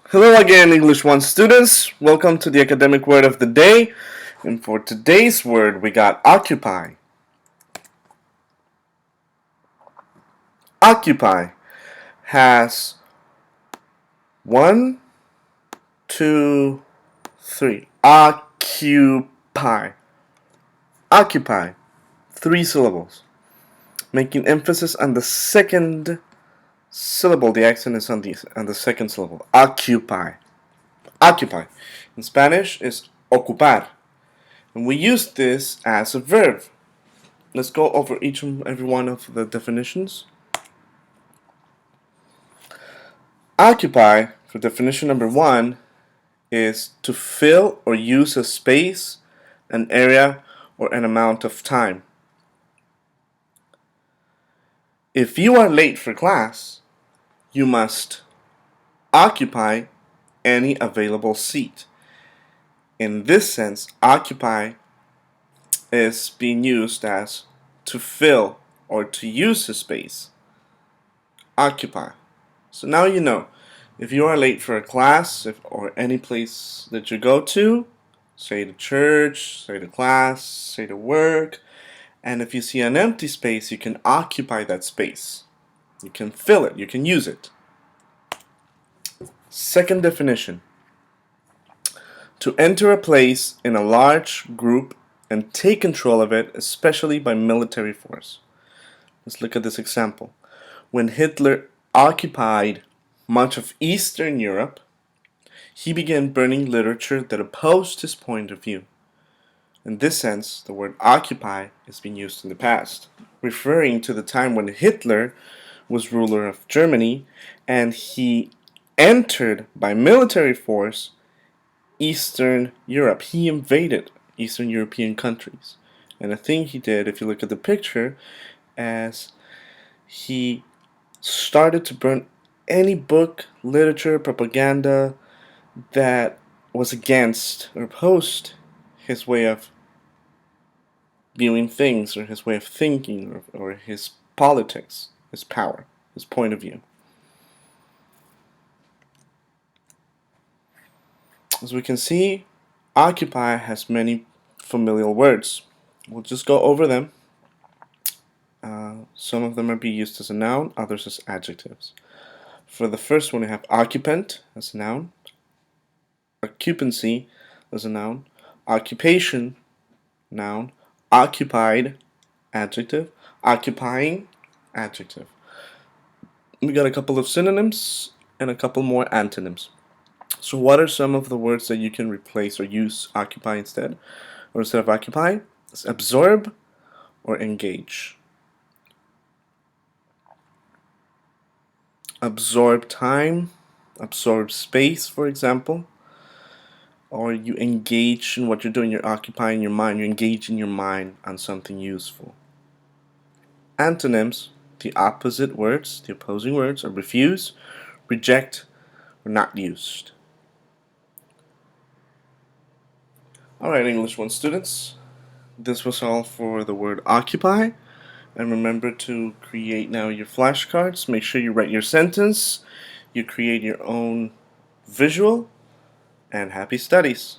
Hello again, English 1 students. Welcome to the academic word of the day. And for today's word, we got occupy. Occupy has one, two, three. Occupy. Occupy. 3 syllables. Making emphasis on the second syllable. The accent is on the second syllable. Occupy. Occupy. In Spanish is ocupar. And we use this as a verb. Let's go over each and every one of the definitions. Occupy, for definition number 1, is to fill or use a space, an area, or an amount of time. If you are late for class, you must occupy any available seat. In this sense, occupy is being used as to fill or to use a space. Occupy. So now you know, if you are late for a class or any place that you go to, say to church, say to class, say to work, and if you see an empty space, you can occupy that space. You can fill it, you can use it. Second definition. To enter a place in a large group and take control of it, especially by military force. Let's look at this example. When Hitler occupied much of Eastern Europe, he began burning literature that opposed his point of view. In this sense, the word occupy is being used in the past, referring to the time when Hitler was ruler of Germany and he entered by military force Eastern Europe. He invaded Eastern European countries. And the thing he did, if you look at the picture, as he started to burn any book, literature, propaganda that was against or opposed his way of viewing things or his way of thinking or his politics, his power, his point of view. As we can see, occupy has many familial words. We'll just go over them. Some of them are being used as a noun, others as adjectives. For the first one, we have occupant as a noun, occupancy as a noun, occupation, noun, occupied, adjective, occupying, adjective. We got a couple of synonyms and a couple more antonyms. So what are some of the words that you can replace or use occupy instead? Or instead of occupy? It's absorb or engage. Absorb time, absorb space, for example. Or you engage in what you're doing, you're occupying your mind, you're engaging your mind on something useful. Antonyms, the opposite words, the opposing words, are refuse, reject, or not used. Alright, English 1 students, this was all for the word occupy. And remember to create now your flashcards. Make sure you write your sentence, you create your own visual, and happy studies.